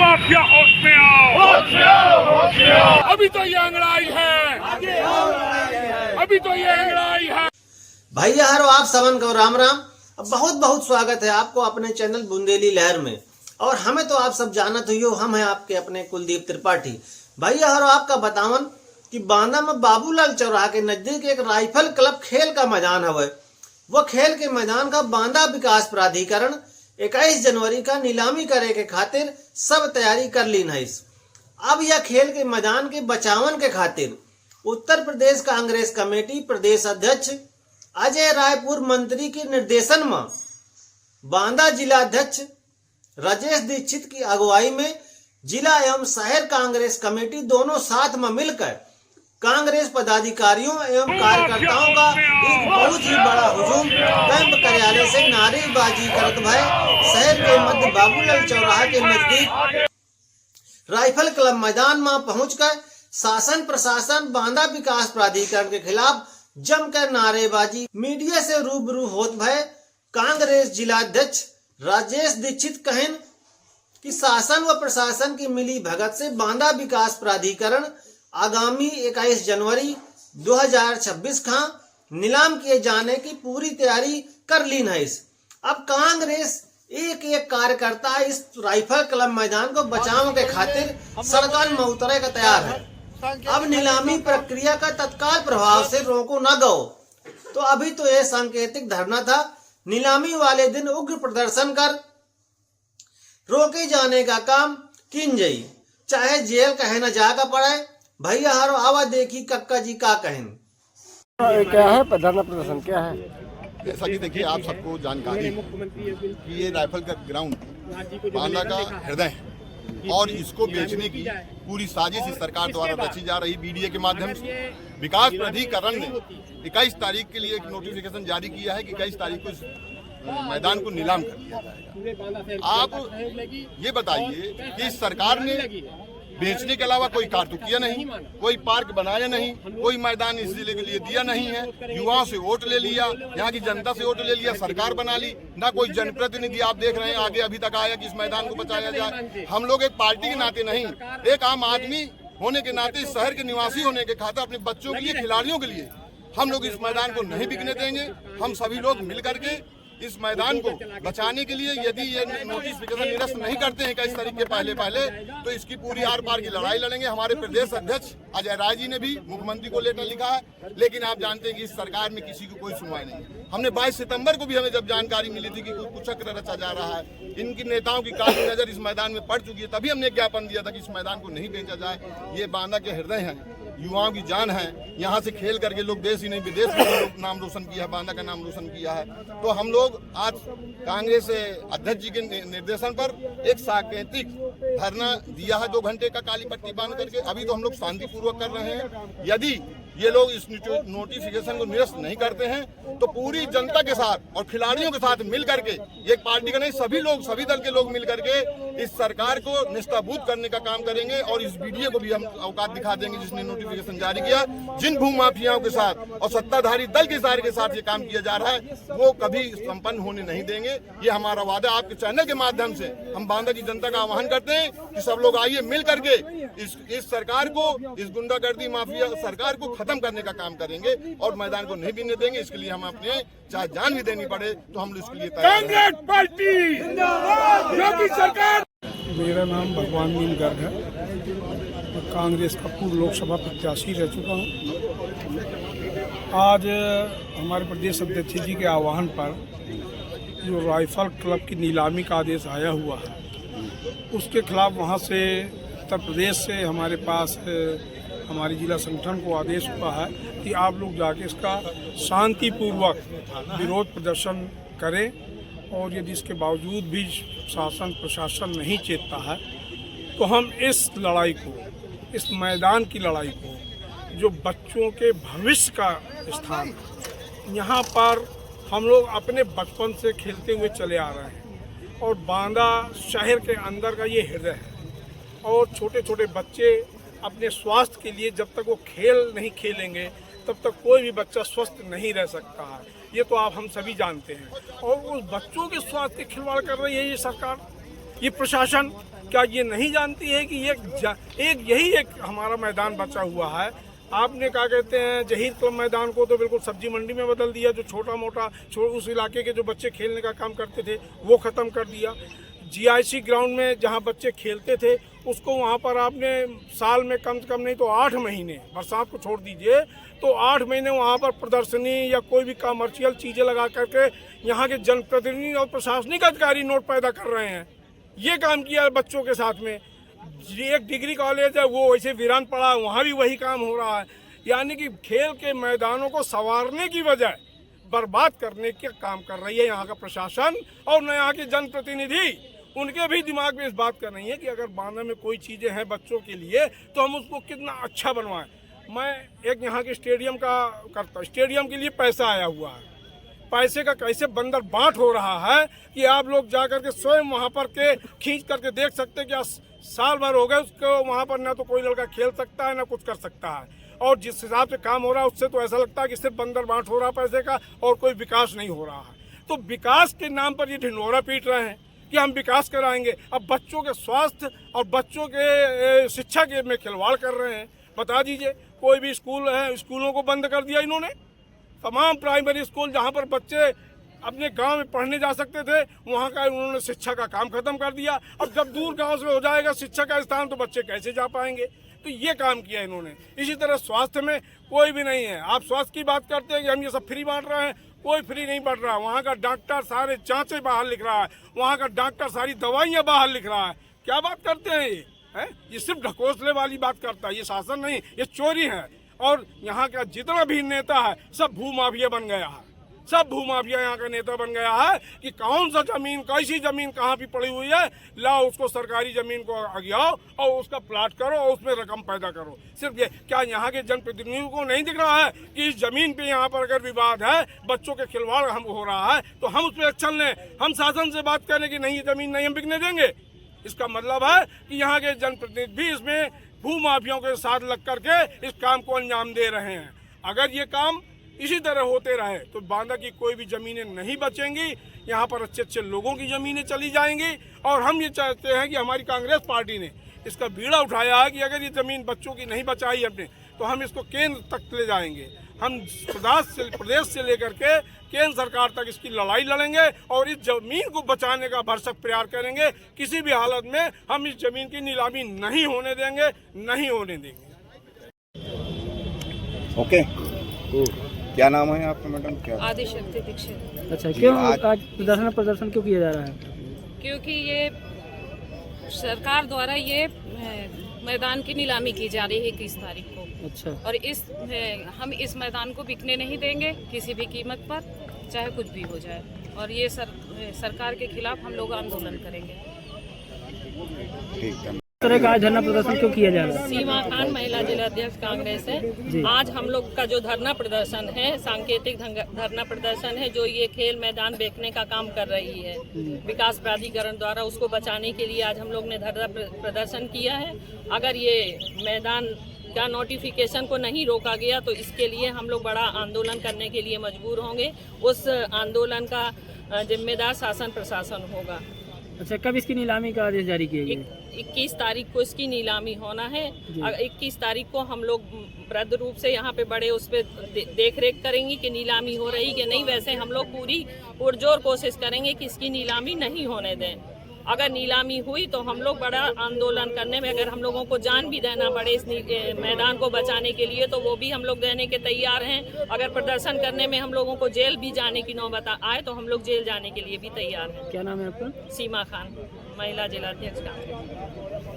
Mafia होश में आओ, होश में आओ, होश में आओ। अभी तो ये अंगड़ाई है, अभी तो ये अंगड़ाई है। भैया हरो आप सबन को राम राम। बहुत बहुत स्वागत है आपको अपने चैनल बुंदेली लहर में। और हमें तो आप सब जानत हो, हम हैं आपके अपने कुलदीप त्रिपाठी। भैया हरो आपका बतावन कि बांदा में बाबूलाल चौराहा के नजदीक एक राइफल क्लब खेल का मैदान है। वो खेल के मैदान का बांदा विकास प्राधिकरण 21 जनवरी का नीलामी करे के खातिर सब तैयारी कर ली है। अब यह खेल के मैदान के बचावन के खातिर उत्तर प्रदेश कांग्रेस कमेटी प्रदेश अध्यक्ष अजय रायपुर मंत्री के निर्देशन में बांदा जिला अध्यक्ष राजेश दीक्षित की अगुवाई में जिला एवं शहर कांग्रेस कमेटी दोनों साथ में मिलकर कांग्रेस पदाधिकारियों एवं कार्यकर्ताओं का एक बहुत ही बड़ा हुजूम कैंप कार्यालय से नारेबाजी करते हुए शहर के मध्य बाबूलाल चौराहा के नजदीक राइफल क्लब मैदान में पहुंचकर शासन प्रशासन बांदा विकास प्राधिकरण के खिलाफ जमकर नारेबाजी मीडिया से रूबरू होते भय कांग्रेस जिला अध्यक्ष राजेश दीक्षित कहन कि शासन व प्रशासन की मिली भगत से बांदा विकास प्राधिकरण आगामी 21 जनवरी 2026 का नीलाम किए जाने की पूरी तैयारी कर ली है। अब कांग्रेस एक एक कार्यकर्ता इस राइफल क्लब मैदान को बचाव के खातिर सड़कन में उतरे का तैयार है। अब नीलामी प्रक्रिया का तत्काल प्रभाव से रोको न गो। तो अभी तो यह सांकेतिक धरना था। नीलामी वाले दिन उग्र प्रदर्शन कर रोके जाने का काम किन जाई, चाहे जेल कहे न जाकर पड़े। भैया हर आवा देखी कक्का जी का कहन क्या है धरना प्रदर्शन क्या है। जैसा कि देखिए आप सबको जानकारी है कि ये राइफल का ग्राउंड बांदा का हृदय है और इसको बेचने की पूरी साजिश इस सरकार द्वारा रची जा रही। बीडीए के माध्यम से विकास प्राधिकरण ने 21 तारीख के लिए एक नोटिफिकेशन जारी किया है कि 21 तारीख को इस मैदान को नीलाम कर दिया जाएगा। आप ये बताइए कि इस सरकार ने बेचने के अलावा कोई कारतूकिया नहीं, कोई पार्क बनाया नहीं, कोई मैदान इस जिले के लिए दिया नहीं है। युवाओं से वोट ले लिया, यहाँ की जनता से वोट ले लिया, सरकार बना ली, ना कोई जनप्रतिनिधि आप देख रहे हैं आगे अभी तक आया कि इस मैदान को बचाया जाए। हम लोग एक पार्टी के नाते नहीं, एक आम आदमी होने के नाते, इस शहर के निवासी होने के खातिर अपने बच्चों के लिए, खिलाड़ियों के लिए हम लोग इस मैदान को नहीं बिकने देंगे। हम सभी लोग मिल करके इस मैदान को बचाने के लिए यदि ये नोटिफिकेशन निरस्त नहीं करते हैं 21 तारीख के पहले तो इसकी पूरी आर पार की लड़ाई लड़ेंगे। हमारे प्रदेश अध्यक्ष अजय राय जी ने भी मुख्यमंत्री को लेटर लिखा है, लेकिन आप जानते हैं कि इस सरकार में किसी की कोई सुनवाई नहीं है। हमने 22 सितंबर को भी हमें जब जानकारी मिली थी कि कुछ चक्र रचा जा रहा है, इनकी नेताओं की काली नजर इस मैदान में पड़ चुकी है, तभी हमने ज्ञापन दिया था कि इस मैदान को नहीं बेचा जाए। ये बांदा के हृदय है, युवाओं की जान है। यहाँ से खेल करके लोग देश ही नहीं विदेश में लोग नाम रोशन किया है, बांदा का नाम रोशन किया है। तो हम लोग आज कांग्रेस अध्यक्ष जी के निर्देशन पर एक सांकेतिक धरना दिया है 2 घंटे का काली पट्टी बांध करके। अभी तो हम लोग शांतिपूर्वक कर रहे हैं। यदि ये लोग इस नोटिफिकेशन को निरस्त नहीं करते हैं तो पूरी जनता के साथ और खिलाड़ियों के साथ मिल करके, एक पार्टी का नहीं, सभी लोग, सभी दल के लोग मिल करके इस सरकार को निष्ठाबूत करने का काम करेंगे। और इस वीडियो को भी हम औकात दिखा देंगे जिसने नोटिफिकेशन जारी किया। जिन भूमाफियाओं के साथ और सत्ताधारी दल के सारे के साथ ये काम किया जा रहा है वो कभी संपन्न होने नहीं देंगे। ये हमारा वादा आपके चैनल के माध्यम से हम बांदा की जनता का आह्वान करते हैं कि सब लोग आइए मिल करके इस सरकार को, इस गुंडागर्दी माफिया सरकार को खत्म करने का काम करेंगे और मैदान को नहीं बिकने देंगे। इसके लिए हम अपने चाहे जान भी देनी पड़े तो हम इसके लिए तैयार हैं। कांग्रेस पार्टी योगी सरकार। मेरा नाम भगवान मीन गर्ग है। मैं कांग्रेस का पूर्व लोकसभा प्रत्याशी रह चुका हूँ। आज हमारे प्रदेश अध्यक्ष जी के आह्वान पर जो राइफल क्लब की नीलामी का आदेश आया हुआ है उसके खिलाफ वहाँ से उत्तर प्रदेश से हमारे पास हमारे जिला संगठन को आदेश हुआ है कि आप लोग जाके इसका शांतिपूर्वक विरोध प्रदर्शन करें। और यदि इसके बावजूद भी शासन प्रशासन नहीं चेतता है तो हम इस लड़ाई को, इस मैदान की लड़ाई को, जो बच्चों के भविष्य का स्थान, यहाँ पर हम लोग अपने बचपन से खेलते हुए चले आ रहे हैं और बांदा शहर के अंदर का ये हृदय है। और छोटे छोटे बच्चे अपने स्वास्थ्य के लिए जब तक वो खेल नहीं खेलेंगे तब तक कोई भी बच्चा स्वस्थ नहीं रह सकता है। ये तो आप हम सभी जानते हैं। और उस बच्चों के स्वास्थ्य के खिलवाड़ कर रही है ये सरकार, ये प्रशासन। क्या ये नहीं जानती है कि यही एक हमारा मैदान बचा हुआ है। आपने क्या कहते हैं जहीर क्लब मैदान को तो बिल्कुल सब्जी मंडी में बदल दिया। जो छोटा मोटा उस इलाके के जो बच्चे खेलने का काम करते थे वो ख़त्म कर दिया। GIC ग्राउंड में जहां बच्चे खेलते थे उसको वहां पर आपने साल में कम से कम नहीं तो 8 महीने, बरसात को छोड़ दीजिए तो 8 महीने वहां पर प्रदर्शनी या कोई भी कमर्शियल चीज़ें लगा करके यहाँ के जनप्रतिनिधि और प्रशासनिक अधिकारी नोट पैदा कर रहे हैं। ये काम किया है बच्चों के साथ में। एक डिग्री कॉलेज है वो वैसे वीरान पड़ा, वहाँ भी वही काम हो रहा है। यानी कि खेल के मैदानों को संवारने की बजाय बर्बाद करने के काम कर रही है यहाँ का प्रशासन और न यहाँ के जनप्रतिनिधि। उनके भी दिमाग में इस बात का नहीं है कि अगर बांदा में कोई चीज़ें हैं बच्चों के लिए तो हम उसको कितना अच्छा बनवाएं। मैं एक यहाँ के स्टेडियम का करता, स्टेडियम के लिए पैसा आया हुआ है, पैसे का कैसे बंदर बांट हो रहा है कि आप लोग जा करके स्वयं वहाँ पर के खींच करके देख सकते हैं कि साल भर हो गए उसको वहाँ पर ना तो कोई लड़का खेल सकता है ना कुछ कर सकता है। और जिस हिसाब से काम हो रहा है उससे तो ऐसा लगता है कि सिर्फ बंदर बांट हो रहा है पैसे का और कोई विकास नहीं हो रहा है। तो विकास के नाम पर ये ढिंढोरा पीट रहे हैं कि हम विकास कराएंगे। अब बच्चों के स्वास्थ्य और बच्चों के शिक्षा के में खिलवाड़ कर रहे हैं। बता दीजिए कोई भी स्कूल है, स्कूलों को बंद कर दिया इन्होंने। तमाम प्राइमरी स्कूल जहाँ पर बच्चे अपने गांव में पढ़ने जा सकते थे वहाँ का उन्होंने शिक्षा का काम खत्म कर दिया। अब जब दूर गांव से हो जाएगा शिक्षा का स्थान तो बच्चे कैसे जा पाएंगे। तो ये काम किया इन्होंने। इसी तरह स्वास्थ्य में कोई भी नहीं है। आप स्वास्थ्य की बात करते हैं कि हम ये सब फ्री बांट रहे हैं, कोई फ्री नहीं बांट रहा है। वहाँ का डॉक्टर सारे जांचें बाहर लिख रहा है, वहाँ का डॉक्टर सारी दवाइयाँ बाहर लिख रहा है। क्या बात करते हैं ये है? ये सिर्फ ढकोसले वाली बात करता है। ये शासन नहीं, ये चोरी है। और यहाँ का जितना भी नेता है सब भूमाफिया बन गया है। सब भूमाफिया यहाँ का नेता बन गया है कि कौन सा जमीन, कैसी जमीन कहाँ भी पड़ी हुई है, लाओ उसको सरकारी जमीन को आगियाओ और उसका प्लाट करो और उसमें रकम पैदा करो। सिर्फ ये क्या यहाँ के जनप्रतिनिधियों को नहीं दिख रहा है कि इस जमीन पे यहाँ पर अगर विवाद है, बच्चों के खिलवाड़ हम हो रहा है तो हम उस पर एक्शन लें। हम शासन से बात करें कि नहीं ये जमीन नहीं हम बिकने देंगे। इसका मतलब है कि यहाँ के जनप्रतिनिधि भी इसमें भूमाफियाओं के साथ लग करके इस काम को अंजाम दे रहे हैं। अगर ये काम इसी तरह होते रहे तो बांदा की कोई भी ज़मीनें नहीं बचेंगी। यहाँ पर अच्छे अच्छे लोगों की ज़मीनें चली जाएंगी। और हम ये चाहते हैं कि हमारी कांग्रेस पार्टी ने इसका बीड़ा उठाया है कि अगर ये ज़मीन बच्चों की नहीं बचाई हमने तो हम इसको केंद्र तक ले जाएंगे। हम प्रदेश से लेकर के केंद्र सरकार तक इसकी लड़ाई लड़ेंगे और इस ज़मीन को बचाने का भरसक प्रयास करेंगे। किसी भी हालत में हम इस ज़मीन की नीलामी नहीं होने देंगे, नहीं होने देंगे। ओके, क्या नाम है आपका मैडम? क्या आदिशक्ति दीक्षित। अच्छा, क्यों आज प्रदर्शन क्यों किया जा रहा है? क्योंकि ये सरकार द्वारा ये मैदान की नीलामी की जा रही है 21 तारीख को। अच्छा। और हम इस मैदान को बिकने नहीं देंगे किसी भी कीमत पर, चाहे कुछ भी हो जाए। और ये सरकार के खिलाफ हम लोग आंदोलन करेंगे। ठीक है। इस तरह का आज धरना प्रदर्शन क्यों किया जा रहा है? सीमा खान, महिला जिला अध्यक्ष कांग्रेस है। आज हम लोग का जो धरना प्रदर्शन है सांकेतिक धरना प्रदर्शन है, जो ये खेल मैदान बेचने का काम कर रही है विकास प्राधिकरण द्वारा, उसको बचाने के लिए आज हम लोग ने धरना प्रदर्शन किया है। अगर ये मैदान का नोटिफिकेशन को नहीं रोका गया तो इसके लिए हम लोग बड़ा आंदोलन करने के लिए मजबूर होंगे। उस आंदोलन का जिम्मेदार शासन प्रशासन होगा। अच्छा, कब इसकी नीलामी का आदेश जारी किया गया? 21 तारीख को इसकी नीलामी होना है। 21 तारीख को हम लोग वृद्ध रूप से यहाँ पे बड़े उस पर देख रेख करेंगे कि नीलामी हो रही कि नहीं। वैसे हम लोग पूरी पुरजोर कोशिश करेंगे कि इसकी नीलामी नहीं होने दें। अगर नीलामी हुई तो हम लोग बड़ा आंदोलन करने में, अगर हम लोगों को जान भी देना पड़े इस मैदान को बचाने के लिए तो वो भी हम लोग देने के तैयार हैं। अगर प्रदर्शन करने में हम लोगों को जेल भी जाने की नौबत आए तो हम लोग जेल जाने के लिए भी तैयार हैं। क्या नाम है आपका? सीमा खान, महिला जिला अध्यक्ष कांग्रेस।